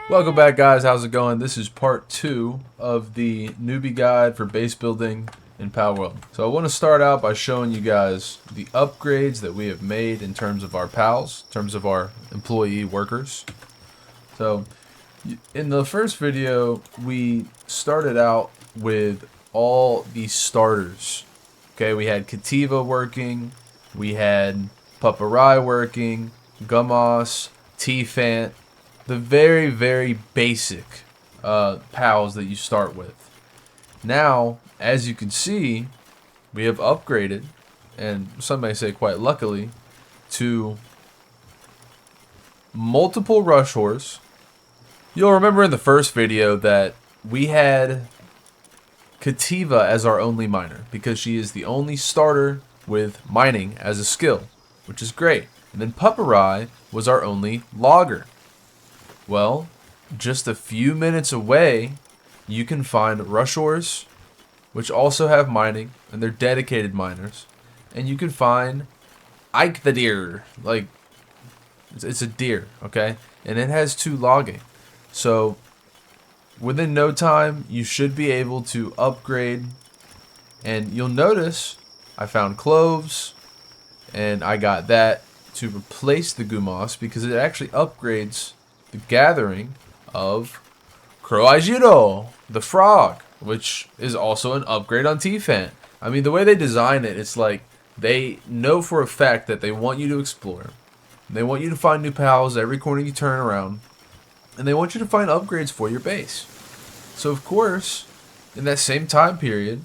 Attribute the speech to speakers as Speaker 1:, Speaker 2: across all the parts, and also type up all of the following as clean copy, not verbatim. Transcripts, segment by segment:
Speaker 1: Welcome back, guys. How's it going? This is part 2 of the newbie guide for base building in Palworld. So I want to start out by showing you guys the upgrades that we have made in terms of our pals, in terms of our employee workers. So in the first video, we started out with all the starters. Okay, we had Kativa working, we had Paparai working, Gummoss, T-Fant, the very, very basic pals that you start with. Now, as you can see, we have upgraded, and some may say quite luckily, to multiple rush horse. You'll remember in the first video that we had Kativa as our only miner because she is the only starter with mining as a skill, which is great. And then Paparai was our only logger. Well, just a few minutes away, you can find rushors, which also have mining, and they're dedicated miners. And you can find Ike the deer, like, it's a deer, okay? And it has 2 logging. So, within no time, you should be able to upgrade. And you'll notice, I found cloves, and I got that to replace the Gummoss because it actually upgrades the gathering of Croagiro, the frog, which is also an upgrade on T-Fant. I mean, the way they design it, it's like they know for a fact that they want you to explore. They want you to find new pals every corner you turn around. And they want you to find upgrades for your base. So, of course, in that same time period,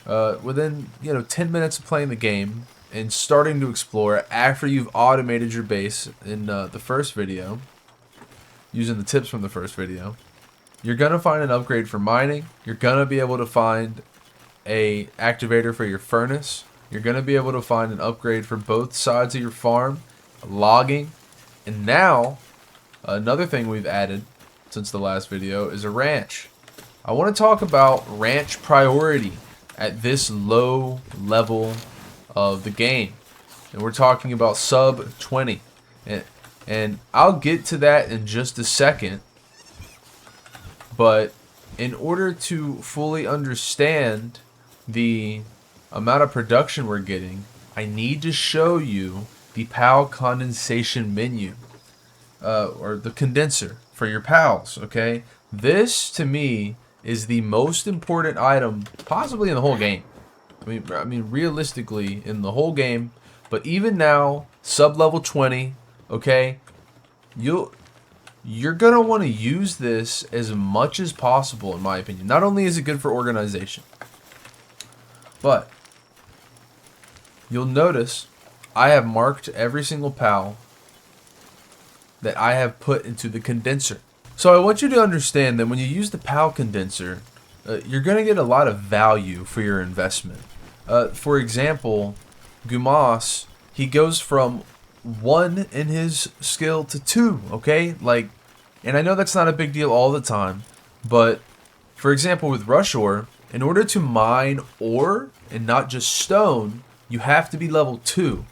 Speaker 1: within 10 minutes of playing the game and starting to explore after you've automated your base in the first video, using the tips from the first video, you're going to find an upgrade for mining. You're going to be able to find a activator for your furnace. You're going to be able to find an upgrade for both sides of your farm, logging. And now, another thing we've added since the last video is a ranch. I want to talk about ranch priority at this low level of the game. And we're talking about sub 20. And I'll get to that in just a second. But in order to fully understand the amount of production we're getting, I need to show you the Pal Condensation menu. Or the condenser for your pals, okay? This, to me, is the most important item possibly in the whole game. I mean, realistically, in the whole game. But even now, sub-level 20... okay, you're gonna want to use this as much as possible, in my opinion. Not only is it good for organization, but you'll notice I have marked every single pal that I have put into the condenser. So I want you to understand that when you use the Pal condenser, you're gonna get a lot of value for your investment. For example, Gummoss, he goes from 1 in his skill to 2, okay? Like, and I know that's not a big deal all the time, but for example with rush ore, in order to mine ore and not just stone, you have to be level 2.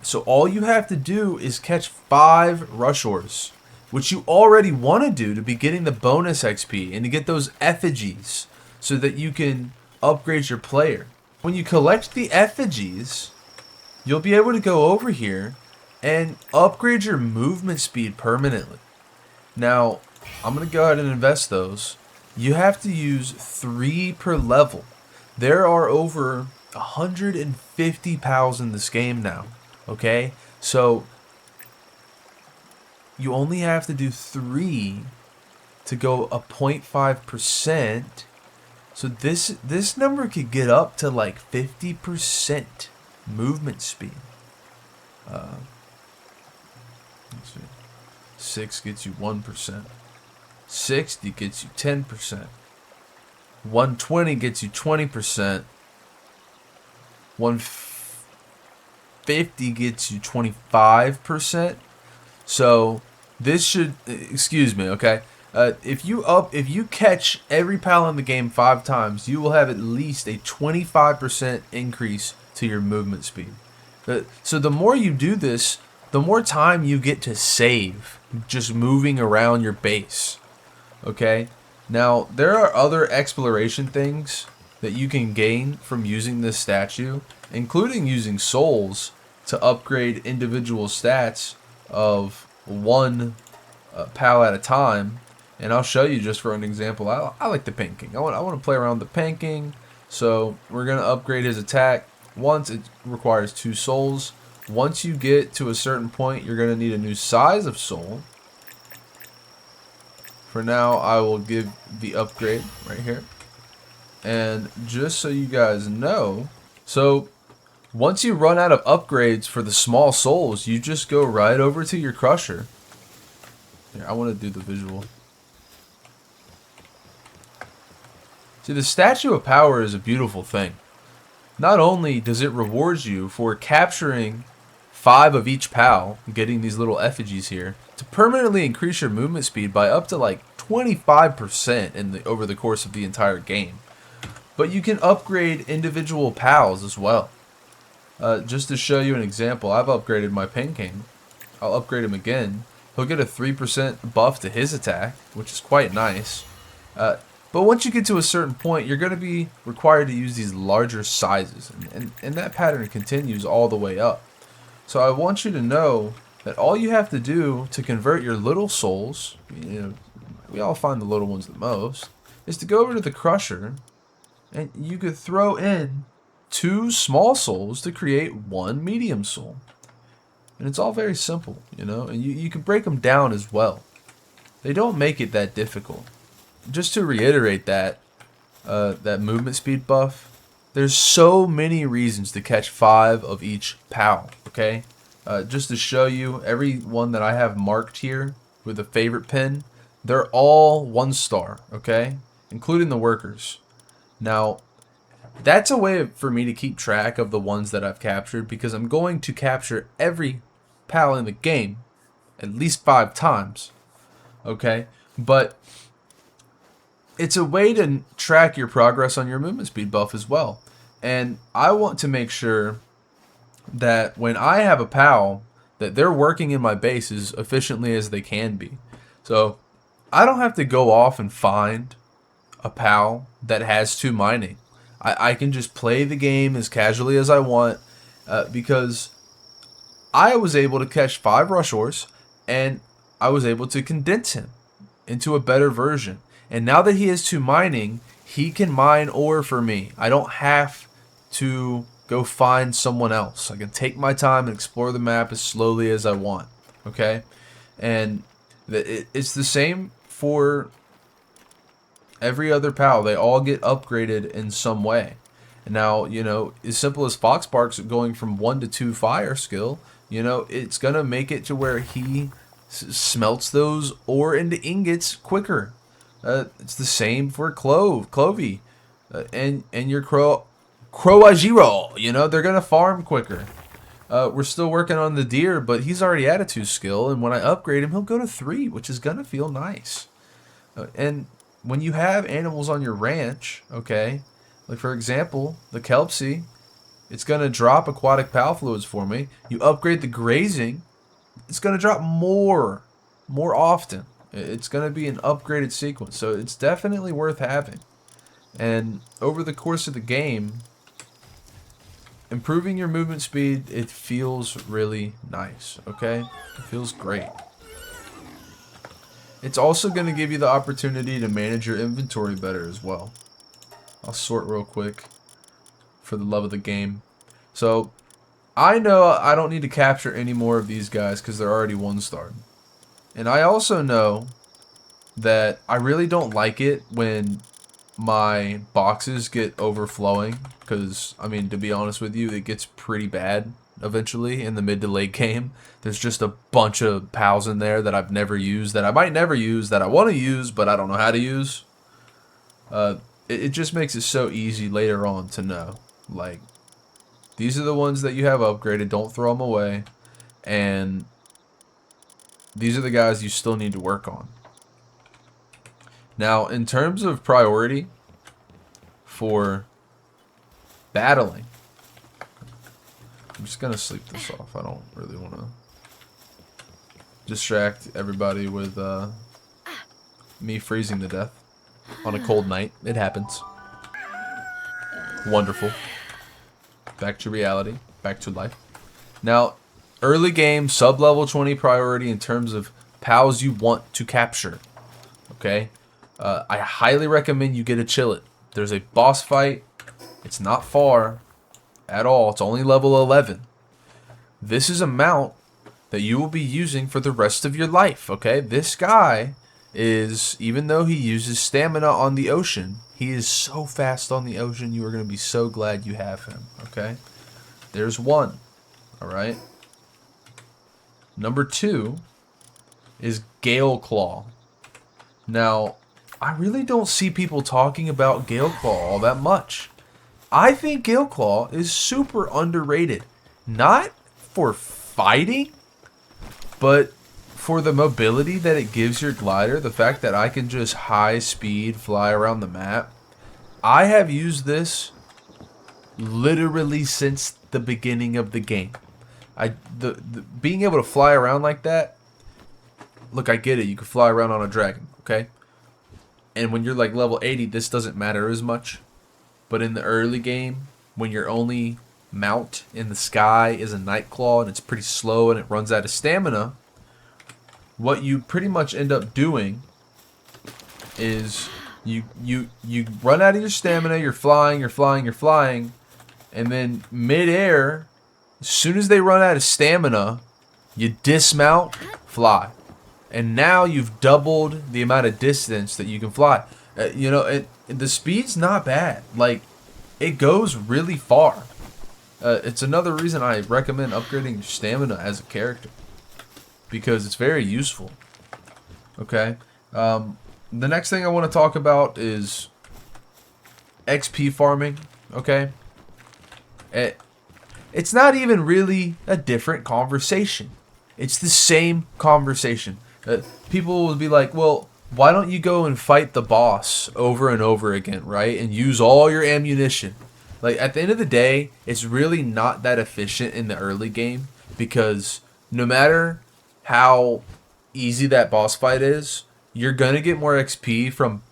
Speaker 1: So all you have to do is catch 5 rush ores, which you already want to do to be getting the bonus XP and to get those effigies so that you can upgrade your player. When you collect the effigies, you'll be able to go over here and upgrade your movement speed permanently. Now, I'm going to go ahead and invest those. You have to use 3 per level. There are over 150 pals in this game now. Okay? So, you only have to do 3 to go a 0.5%. So this number could get up to like 50% movement speed. Let's see. 6 gets you 1%. 60 gets you 10%. 120 gets you 20%. 150 gets you 25%. So this should, excuse me, okay? If you catch every pal in the game 5 times, you will have at least a 25% increase to your movement speed. So the more you do this, the more time you get to save just moving around your base. Okay? Now, there are other exploration things that you can gain from using this statue, including using souls to upgrade individual stats of one pal at a time. And I'll show you just for an example. I like the Painting. I want to play around the Painting. So we're going to upgrade his attack. Once it requires 2 souls. Once you get to a certain point, you're going to need a new size of soul. For now, I will give the upgrade right here. And just so you guys know, so once you run out of upgrades for the small souls, you just go right over to your crusher. Here, I want to do the visual. See, the Statue of Power is a beautiful thing. Not only does it reward you for capturing 5 of each pal, getting these little effigies here, to permanently increase your movement speed by up to like 25% over the course of the entire game. But you can upgrade individual pals as well. Just to show you an example, I've upgraded my Painting. I'll upgrade him again. He'll get a 3% buff to his attack, which is quite nice. But once you get to a certain point, you're going to be required to use these larger sizes. And that pattern continues all the way up. So I want you to know that all you have to do to convert your little souls, you know, we all find the little ones the most, is to go over to the crusher and you could throw in 2 small souls to create 1 medium soul. And it's all very simple, you know, and you can break them down as well. They don't make it that difficult. Just to reiterate that movement speed buff, there's so many reasons to catch 5 of each pal, okay? Just to show you, every one that I have marked here with a favorite pin, they're all 1 star, okay? Including the workers. Now, that's a way for me to keep track of the ones that I've captured, because I'm going to capture every pal in the game at least 5 times, okay? But it's a way to track your progress on your movement speed buff as well. And I want to make sure that when I have a pal, that they're working in my base as efficiently as they can be. So I don't have to go off and find a pal that has 2 mining. I can just play the game as casually as I want, because I was able to catch 5 rush ores, and I was able to condense him into a better version. And now that he has 2 mining, he can mine ore for me. I don't have to go find someone else. I can take my time and explore the map as slowly as I want. Okay? And it's the same for every other pal. They all get upgraded in some way. And now, you know, as simple as Foxbark's going from 1 to 2 fire skill, you know, it's going to make it to where he smelts those ore into ingots quicker. It's the same for Clovey, and your Croagiro. You know, they're gonna farm quicker. We're still working on the deer, but he's already at a 2 skill, and when I upgrade him, he'll go to 3, which is gonna feel nice. And when you have animals on your ranch, okay, like for example, the Kelpsie, it's gonna drop aquatic pal fluids for me. You upgrade the grazing, it's gonna drop more often. It's going to be an upgraded sequence, so it's definitely worth having. And over the course of the game, improving your movement speed, it feels really nice, okay? It feels great. It's also going to give you the opportunity to manage your inventory better as well. I'll sort real quick for the love of the game. So, I know I don't need to capture any more of these guys because they're already 1-starred. And I also know that I really don't like it when my boxes get overflowing, because, I mean, to be honest with you, it gets pretty bad eventually in the mid to late game. There's just a bunch of pals in there that I've never used, that I might never use, that I want to use, but I don't know how to use. It just makes it so easy later on to know, like, these are the ones that you have upgraded, don't throw them away, and these are the guys you still need to work on. Now, in terms of priority for battling, I'm just going to sleep this off. I don't really want to distract everybody with me freezing to death on a cold night. It happens. Wonderful. Back to reality. Back to life. Now, early game, sub-level 20 priority in terms of pals you want to capture. Okay? I highly recommend you get a Chillet. There's a boss fight. It's not far at all. It's only level 11. This is a mount that you will be using for the rest of your life. Okay? This guy is, even though he uses stamina on the ocean, he is so fast on the ocean, you are going to be so glad you have him. Okay? There's one. Alright? Number 2 is Gale Claw. Now, I really don't see people talking about Gale Claw all that much. I think Gale Claw is super underrated. Not for fighting, but for the mobility that it gives your glider. The fact that I can just high speed fly around the map. I have used this literally since the beginning of the game. The being able to fly around like that. Look, I get it. You can fly around on a dragon, okay? And when you're like level 80, this doesn't matter as much. But in the early game, when your only mount in the sky is a Nightclaw and it's pretty slow and it runs out of stamina, what you pretty much end up doing is you run out of your stamina, you're flying, and then mid-air, as soon as they run out of stamina, you dismount, fly. And now you've doubled the amount of distance that you can fly. You know, the speed's not bad. Like, it goes really far. It's another reason I recommend upgrading your stamina as a character, because it's very useful. Okay. The next thing I want to talk about is XP farming. Okay. It's not even really a different conversation. It's the same conversation. People will be like, well, why don't you go and fight the boss over and over again, right? And use all your ammunition. Like, at the end of the day, it's really not that efficient in the early game, because no matter how easy that boss fight is, you're going to get more XP from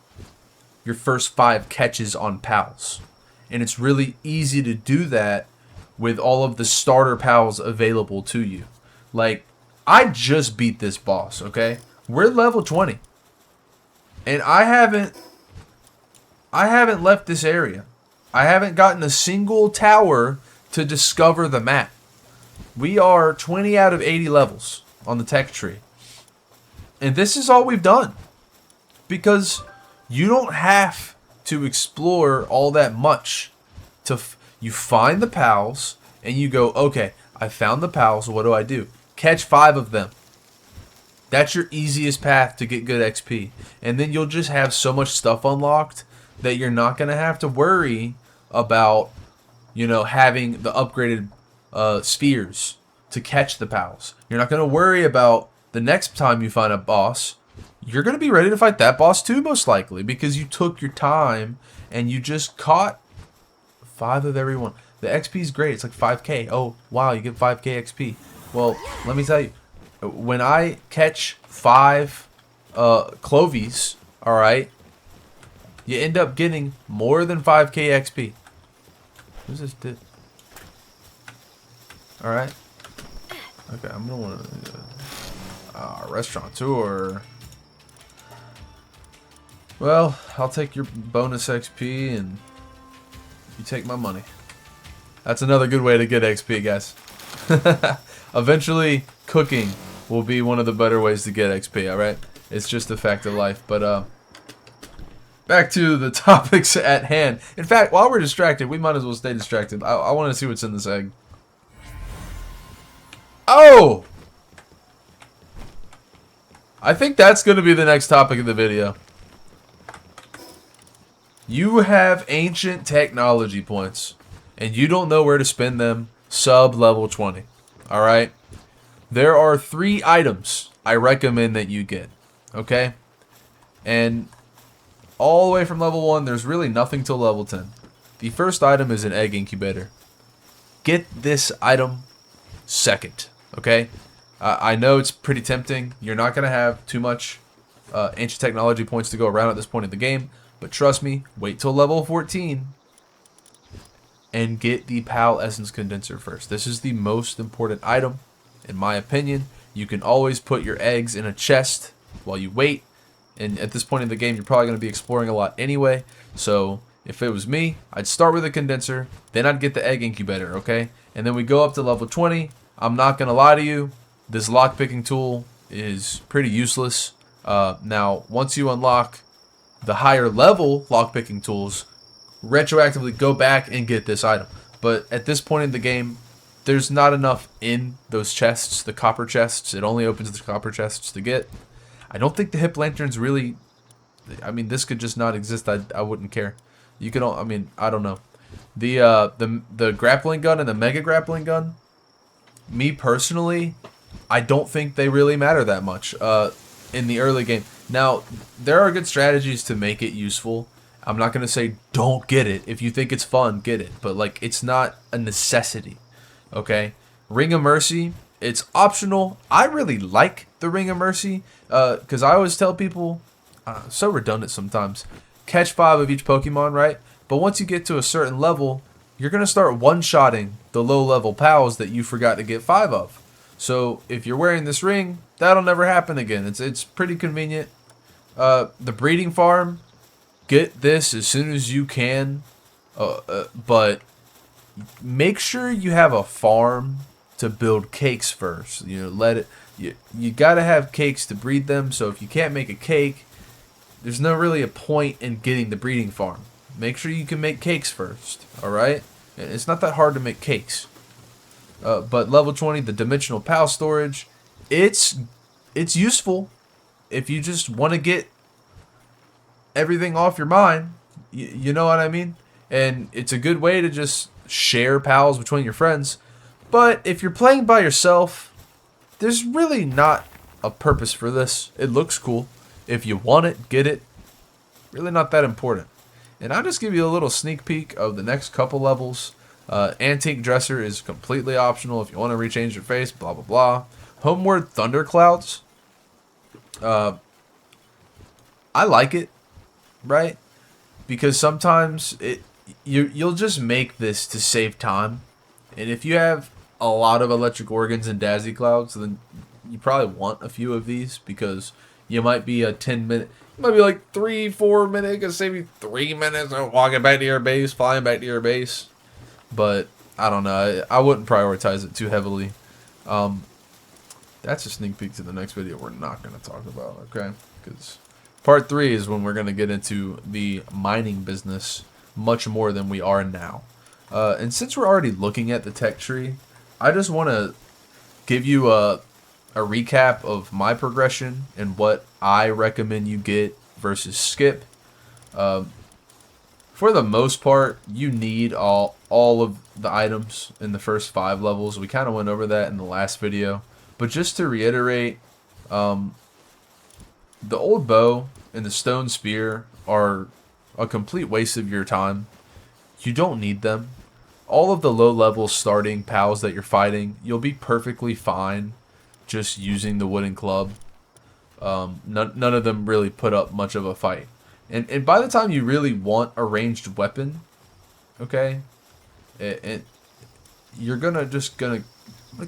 Speaker 1: your first 5 catches on pals. And it's really easy to do that with all of the starter pals available to you. Like, I just beat this boss, okay? We're level 20. And I haven't left this area. I haven't gotten a single tower to discover the map. We are 20 out of 80 levels on the tech tree. And this is all we've done. Because you don't have to explore all that much. You find the pals and you go, okay, I found the pals, what do? Catch 5 of them. That's your easiest path to get good XP. And then you'll just have so much stuff unlocked that you're not going to have to worry about, you know, having the upgraded spheres to catch the pals. You're not going to worry about the next time you find a boss. You're going to be ready to fight that boss too, most likely, because you took your time and you just caught 5 of everyone. The XP is great. It's like 5k. Oh, wow, you get 5k XP. Well, let me tell you, when I catch 5 Clovies, alright, you end up getting more than 5k XP. Who's this dude? Alright. Okay, I'm gonna want to restaurateur. Well, I'll take your bonus XP and you take my money. That's another good way to get XP, guys. Eventually, cooking will be one of the better ways to get XP, alright? It's just a fact of life. But, back to the topics at hand. In fact, while we're distracted, we might as well stay distracted. I want to see what's in this egg. Oh! I think that's going to be the next topic of the video. You have ancient technology points, and you don't know where to spend them sub level 20. Alright? There are 3 items I recommend that you get. Okay? And all the way from level 1, there's really nothing till level 10. The first item is an egg incubator. Get this item second. Okay? I know it's pretty tempting. You're not going to have too much ancient technology points to go around at this point in the game. But trust me, wait till level 14 and get the Pal Essence Condenser first. This is the most important item, in my opinion. You can always put your eggs in a chest while you wait. And at this point in the game, you're probably going to be exploring a lot anyway. So if it was me, I'd start with a condenser, then I'd get the egg incubator, okay? And then we go up to level 20. I'm not going to lie to you. This lockpicking tool is pretty useless. Now, once you unlock the higher level lockpicking tools, retroactively go back and get this item. But at this point in the game, there's not enough in those chests, the copper chests. It only opens the copper chests to get. I don't think the hip lanterns really... I mean, this could just not exist. I wouldn't care. You could... I mean, I don't know. The grappling gun and the mega grappling gun, me personally, I don't think they really matter that much in the early game. Now, there are good strategies to make it useful. I'm not going to say don't get it. If you think it's fun, get it. But, like, it's not a necessity. Okay? Ring of Mercy, it's optional. I really like the Ring of Mercy because I always tell people, so redundant sometimes, catch 5 of each Pokemon, right? But once you get to a certain level, you're going to start one-shotting the low-level pals that you forgot to get 5 of. So if you're wearing this ring, that'll never happen again. It's pretty convenient. The breeding farm, get this as soon as you can. But make sure you have a farm to build cakes first. You know, you got to have cakes to breed them. So if you can't make a cake, there's no really a point in getting the breeding farm. Make sure you can make cakes first. All right? It's not that hard to make cakes. But level 20, the dimensional pal storage, it's useful if you just want to get everything off your mind. You know what I mean? And it's a good way to just share pals between your friends. But if you're playing by yourself, there's really not a purpose for this. It looks cool. If you want it, get it. Really not that important. And I'll just give you a little sneak peek of the next couple levels. Antique Dresser is completely optional if you want to rechange your face, blah, blah, blah. Homeward Thunderclouds. I like it, right? Because sometimes you'll just make this to save time. And if you have a lot of electric organs and Daisy Clouds, then you probably want a few of these because you might be a 10-minute... Might be like 3-4 minutes, could save you 3 minutes of walking back to your base, flying back to your base. But I don't know. I wouldn't prioritize it too heavily. That's a sneak peek to the next video we're not going to talk about, okay? Because part 3 is when we're going to get into the mining business much more than we are now. And since we're already looking at the tech tree, I just want to give you a recap of my progression and what I recommend you get versus skip. For the most part, you need all of the items in the first 5 levels. We kind of went over that in the last video. But just to reiterate, the old bow and the stone spear are a complete waste of your time. You don't need them. All of the low-level starting pals that you're fighting, you'll be perfectly fine just using the wooden club. None of them really put up much of a fight. And by the time you really want a ranged weapon, okay, you're I'm gonna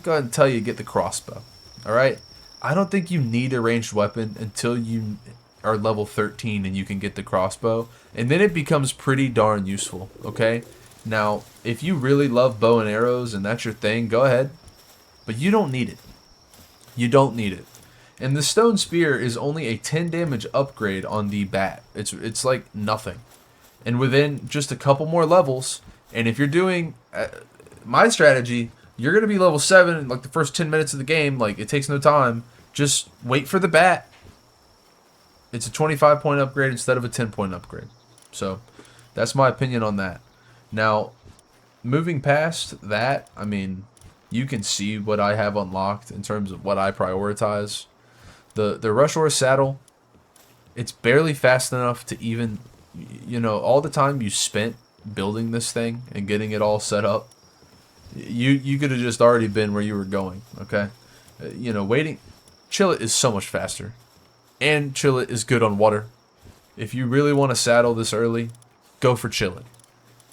Speaker 1: go ahead and tell you get the crossbow. Alright? I don't think you need a ranged weapon until you are level 13 and you can get the crossbow. And then it becomes pretty darn useful, okay? Now, if you really love bow and arrows and that's your thing, go ahead. But you don't need it. You don't need it. And the stone spear is only a 10 damage upgrade on the bat. It's like nothing. And within just a couple more levels, and if you're doing my strategy, you're going to be level 7 in like the first 10 minutes of the game. Like, it takes no time. Just wait for the bat. It's a 25-point upgrade instead of a 10-point upgrade. So, that's my opinion on that. Now, moving past that, I mean, you can see what I have unlocked in terms of what I prioritize. The Rush Ore saddle, it's barely fast enough to even, you know, all the time you spent building this thing and getting it all set up, you could have just already been where you were going, okay? You know, waiting, Chillet is so much faster, and Chillet is good on water. If you really want to saddle this early, go for Chillet.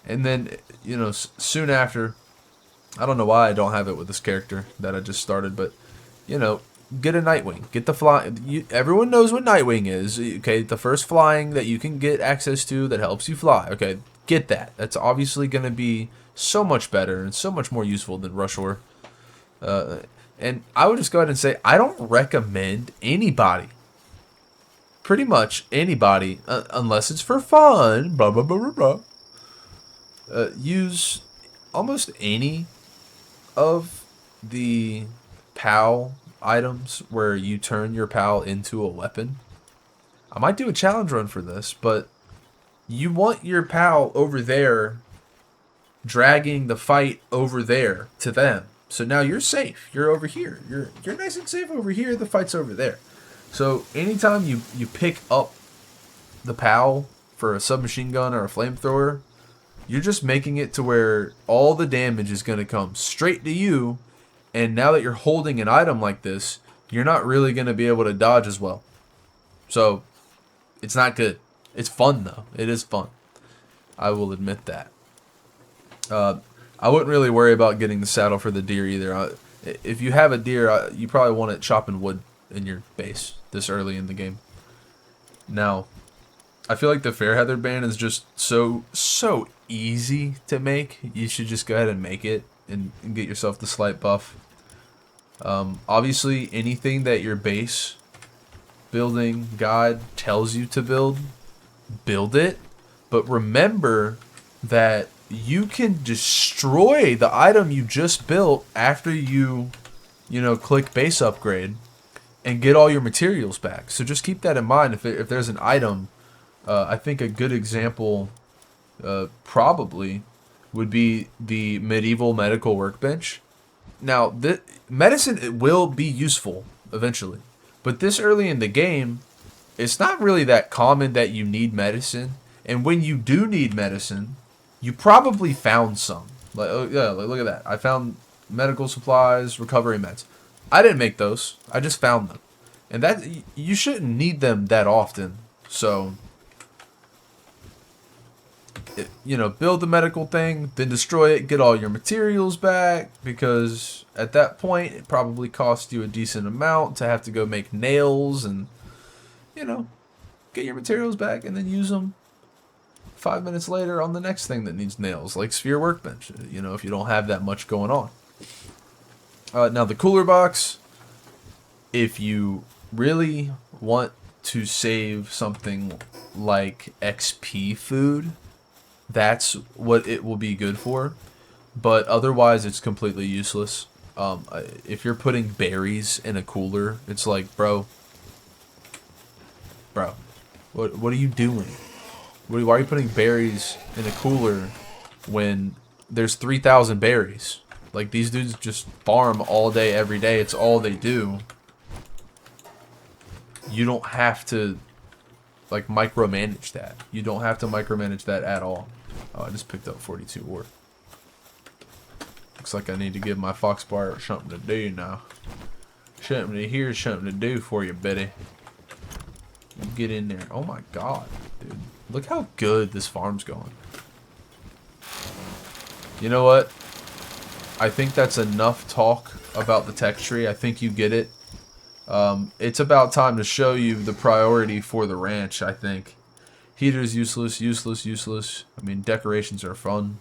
Speaker 1: And then, you know, soon after, I don't know why I don't have it with this character that I just started, but, you know, get a Nightwing. Get the fly. Everyone knows what Nightwing is. Okay, the first flying that you can get access to that helps you fly. Okay, get that. That's obviously going to be so much better and so much more useful than Rushore. And I would just go ahead and say I don't recommend anybody, pretty much anybody, unless it's for fun, blah, blah, blah, blah, blah, use almost any of the PAL items where you turn your PAL into a weapon. I might do a challenge run for this, but you want your PAL over there dragging the fight over there to them. So now you're safe. You're over here. You're nice and safe over here. The fight's over there. So anytime you pick up the PAL for a submachine gun or a flamethrower, you're just making it to where all the damage is going to come straight to you. And now that you're holding an item like this, you're not really going to be able to dodge as well. So it's not good. It's fun though. It is fun. I will admit that. I wouldn't really worry about getting the saddle for the deer either. If you have a deer, you probably want it chopping wood in your base this early in the game. Now, I feel like the Fairheather band is just so easy to make. You should just go ahead and make it and get yourself the slight buff. Obviously, anything that your base building guide tells you to build it. But remember that you can destroy the item you just built after you click base upgrade and get all your materials back. So just keep that in mind. If there's an item, I think a good example probably would be the medieval medical workbench. Now, medicine will be useful eventually, but this early in the game, it's not really that common that you need medicine. And when you do need medicine, you probably found some. Like, oh yeah, like, look at that. I found medical supplies, recovery meds. I didn't make those. I just found them. And that you shouldn't need them that often. So, build the medical thing, then destroy it, get all your materials back, because at that point it probably cost you a decent amount to have to go make nails and, get your materials back and then use them 5 minutes later on the next thing that needs nails, like Sphere Workbench, if you don't have that much going on. Now the cooler box, if you really want to save something like XP food, that's what it will be good for. But otherwise, it's completely useless. If you're putting berries in a cooler, it's like, bro, what are you doing? Why are you putting berries in a cooler when there's 3,000 berries? Like, these dudes just farm all day, every day. It's all they do. You don't have to, like, micromanage that. You don't have to micromanage that at all. Oh, I just picked up 42 ore. Looks like I need to give my Foxbar something to do now. Something to hear, something to do for you, Betty. You get in there. Oh my god, dude. Look how good this farm's going. You know what? I think that's enough talk about the tech tree. I think you get it. It's about time to show you the priority for the ranch, I think. Heater's useless, useless, useless. I mean, decorations are fun.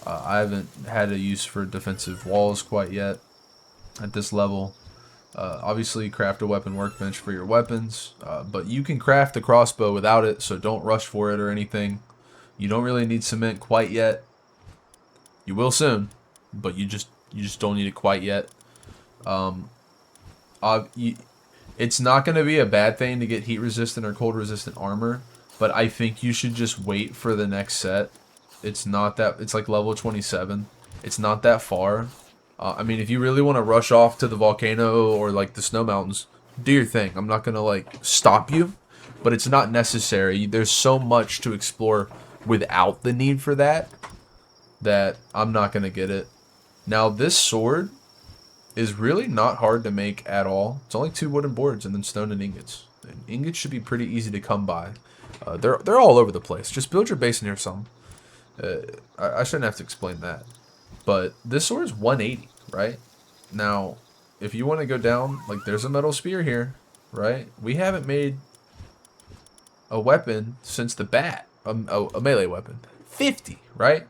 Speaker 1: I haven't had a use for defensive walls quite yet at this level. Obviously, craft a weapon workbench for your weapons, but you can craft a crossbow without it, so don't rush for it or anything. You don't really need cement quite yet. You will soon, but you just don't need it quite yet. It's not going to be a bad thing to get heat resistant or cold resistant armor, but I think you should just wait for the next set. It's like level 27. It's not that far. I mean, if you really want to rush off to the volcano or like the snow mountains, do your thing. I'm not going to like stop you, but it's not necessary. There's so much to explore without the need for that I'm not going to get it. Now this sword, is really not hard to make at all. It's only 2 wooden boards and then stone and ingots. And ingots should be pretty easy to come by. They're all over the place. Just build your base near some. I shouldn't have to explain that. But this sword is 180, right? Now, if you want to go down, like there's a metal spear here, right? We haven't made a weapon since the bat, a melee weapon. 50, right?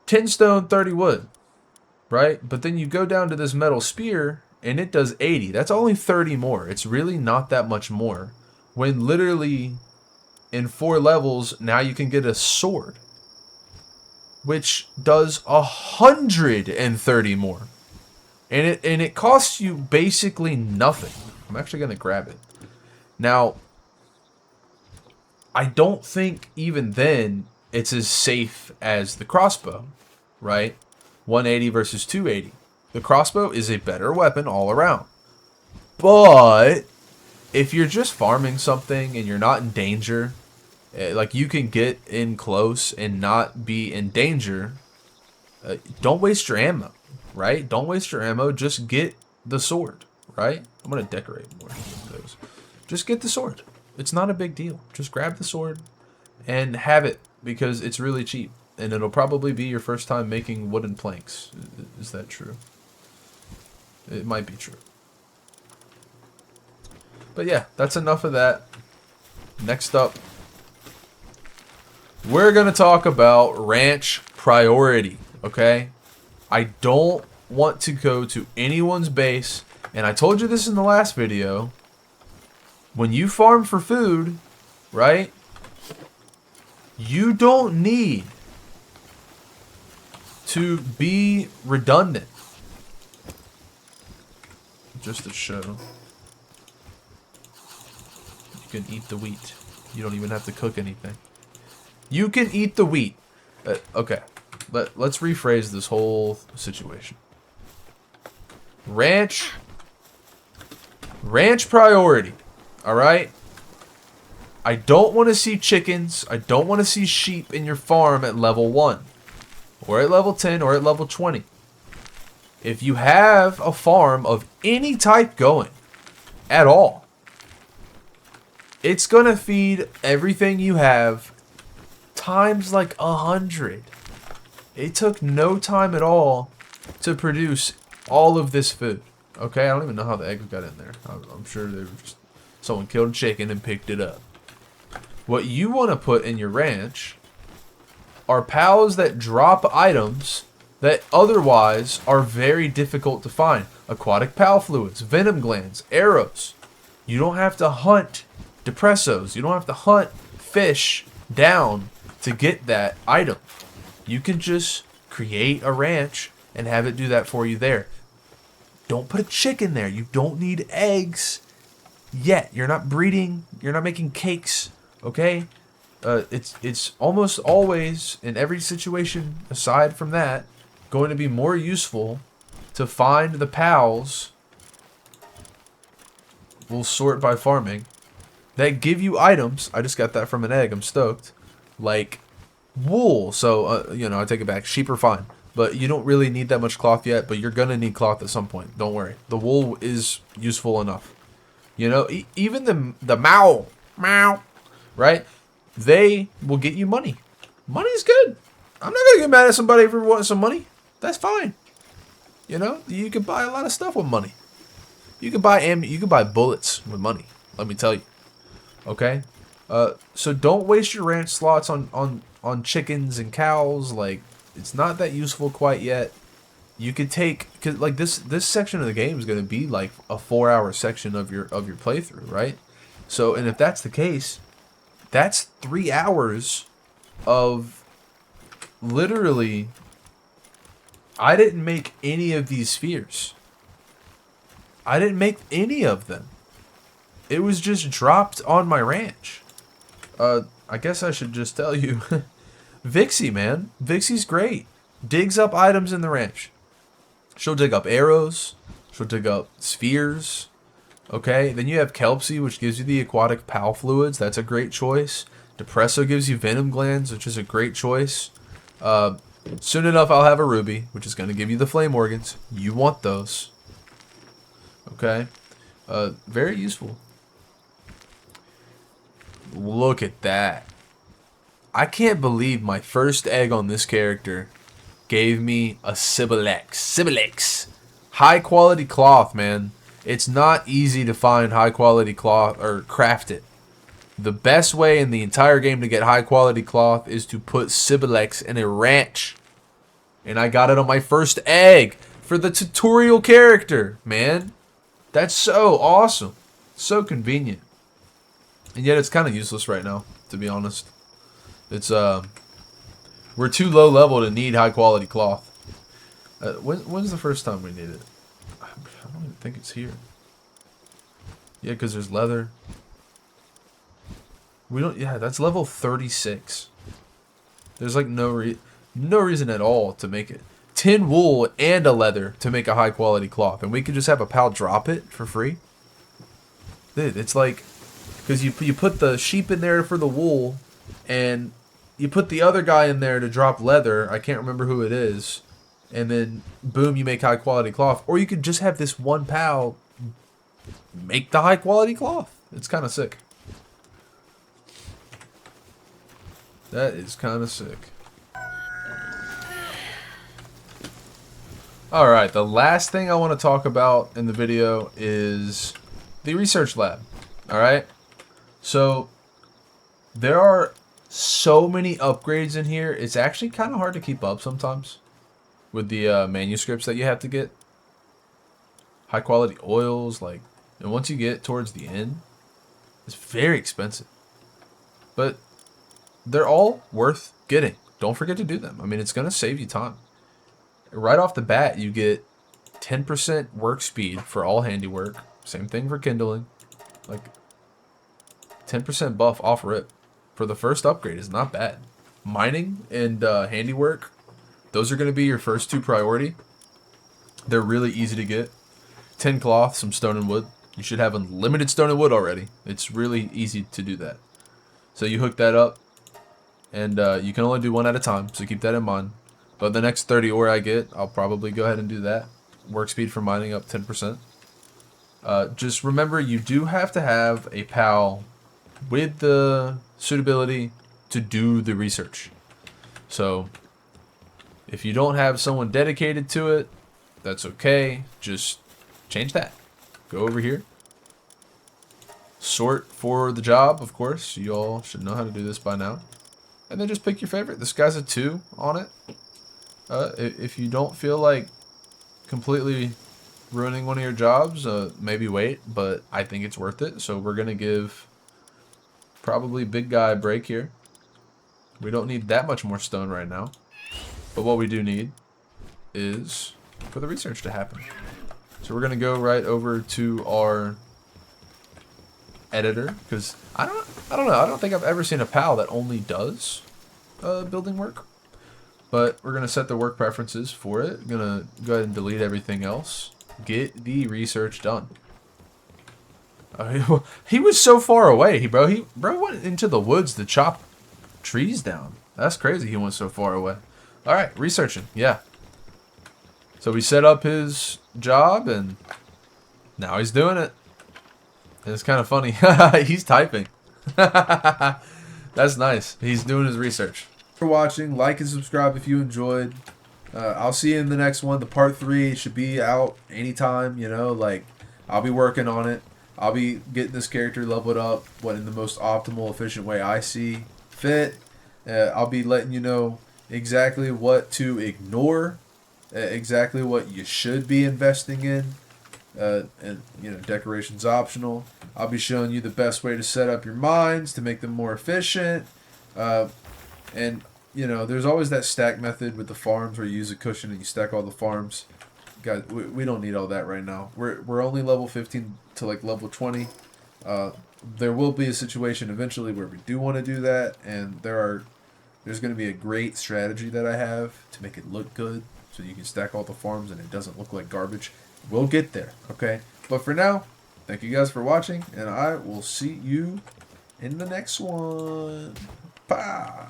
Speaker 1: 10 stone, 30 wood, right? But then you go down to this metal spear and it does 80. That's only 30 more. It's really not that much more. When literally in 4 levels, now you can get a sword, which does 130 more. And it costs you basically nothing. I'm actually going to grab it. Now, I don't think even then it's as safe as the crossbow, right? 180 versus 280. The crossbow is a better weapon all around. But if you're just farming something and you're not in danger, like you can get in close and not be in danger, don't waste your ammo, right? Don't waste your ammo. Just get the sword, right? I'm going to decorate more of those. Just get the sword. It's not a big deal. Just grab the sword and have it because it's really cheap. And it'll probably be your first time making wooden planks. Is that true? It might be true. But yeah, that's enough of that. Next up, we're going to talk about ranch priority, okay? I don't want to go to anyone's base, and I told you this in the last video. When you farm for food, right, you don't need to be redundant. Just to show. You can eat the wheat. You don't even have to cook anything. You can eat the wheat. Okay. Let's rephrase this whole situation. Ranch priority. Alright? I don't want to see chickens. I don't want to see sheep in your farm at level 1. Or at level 10 or at level 20. If you have a farm of any type going at all, it's going to feed everything you have times like 100. It took no time at all to produce all of this food. Okay, I don't even know how the eggs got in there. I'm sure they were just, someone killed a chicken and picked it up. What you want to put in your ranch are pals that drop items that otherwise are very difficult to find. Aquatic pal fluids, venom glands, arrows. You don't have to hunt depressos. You don't have to hunt fish down to get that item. You can just create a ranch and have it do that for you there. Don't put a chicken there. You don't need eggs yet. You're not breeding. You're not making cakes. Okay? It's almost always, in every situation aside from that, going to be more useful to find the pals. We'll sort by farming. That give you items. I just got that from an egg. I'm stoked. Like wool. So, I take it back. Sheep are fine. But you don't really need that much cloth yet. But you're going to need cloth at some point. Don't worry. The wool is useful enough. Even the meow, right? They will get you money. Money's good. I'm not going to get mad at somebody for wanting some money. That's fine. You can buy a lot of stuff with money. You can buy bullets with money. Let me tell you. Okay? So don't waste your ranch slots on chickens and cows. Like, it's not that useful quite yet. You could take, cause like this section of the game is going to be like a 4-hour section of your playthrough, right? So, and if that's the case, that's 3 hours of literally. I didn't make any of these spheres. I didn't make any of them. It was just dropped on my ranch. I guess I should just tell you. Vixie, man. Vixie's great. Digs up items in the ranch. She'll dig up arrows. She'll dig up spheres. Okay, then you have Kelpsy, which gives you the aquatic pal fluids. That's a great choice. Depresso gives you venom glands, which is a great choice. Soon enough, I'll have a ruby, which is going to give you the flame organs. You want those. Okay? Very useful. Look at that. I can't believe my first egg on this character gave me a Sibilex. Sibilex. High quality cloth, man. It's not easy to find high quality cloth or craft it. The best way in the entire game to get high quality cloth is to put Sibilex in a ranch. And I got it on my first egg for the tutorial character, man. That's so awesome. So convenient. And yet it's kind of useless right now, to be honest. It's we're too low level to need high quality cloth. When's the first time we need it? I don't even think it's here. Yeah, because there's leather. We don't. Yeah, that's level 36. There's like no reason at all to make it. Tin wool and a leather to make a high quality cloth, and we could just have a pal drop it for free. Dude, it's like, because you put the sheep in there for the wool, and you put the other guy in there to drop leather. I can't remember who it is, and then boom, you make high quality cloth. Or you could just have this one pal make the high quality cloth. It's kind of sick. That is kind of sick. Alright, the last thing I want to talk about in the video is the research lab. Alright? So, there are so many upgrades in here, it's actually kind of hard to keep up sometimes with the manuscripts that you have to get. High quality oils, like, and once you get towards the end, it's very expensive. But they're all worth getting. Don't forget to do them. I mean, it's going to save you time. Right off the bat, you get 10% work speed for all handiwork. Same thing for kindling. Like, 10% buff off rip for the first upgrade is not bad. Mining and handiwork, those are going to be your first two priority. They're really easy to get. 10 cloth, some stone and wood. You should have unlimited stone and wood already. It's really easy to do that. So you hook that up. And you can only do one at a time, so keep that in mind. But the next 30 ore I get, I'll probably go ahead and do that. Work speed for mining up 10%. Just remember, you do have to have a pal with the suitability to do the research. So, if you don't have someone dedicated to it, that's okay. Just change that. Go over here. Sort for the job, of course. You all should know how to do this by now. And then just pick your favorite. This guy's a 2 on it. If you don't feel like completely ruining one of your jobs, maybe wait. But I think it's worth it. So we're going to give probably big guy a break here. We don't need that much more stone right now. But what we do need is for the research to happen. So we're going to go right over to our editor, because I don't know. I don't think I've ever seen a pal that only does building work. But we're gonna set the work preferences for it. I'm gonna go ahead and delete everything else. Get the research done. He was so far away, bro went into the woods to chop trees down. That's crazy. He went so far away. All right, researching. Yeah. So we set up his job, and now he's doing it. And it's kind of funny. He's typing. That's nice. He's doing his research. Thanks for watching. Like and subscribe if you enjoyed. I'll see you in the next one. The part 3 should be out anytime, you know, like I'll be working on it. I'll be getting this character leveled up in the most optimal, efficient way I see fit. I'll be letting you know exactly what to ignore, exactly what you should be investing in. And you know, decoration's optional. I'll be showing you the best way to set up your mines to make them more efficient. And you know, there's always that stack method with the farms where you use a cushion and you stack all the farms. Guys, we don't need all that right now. We're only level 15 to like level 20. There will be a situation eventually where we do want to do that, and there's going to be a great strategy that I have to make it look good, so you can stack all the farms and it doesn't look like garbage. We'll get there, okay? But for now, thank you guys for watching, and I will see you in the next one. Bye.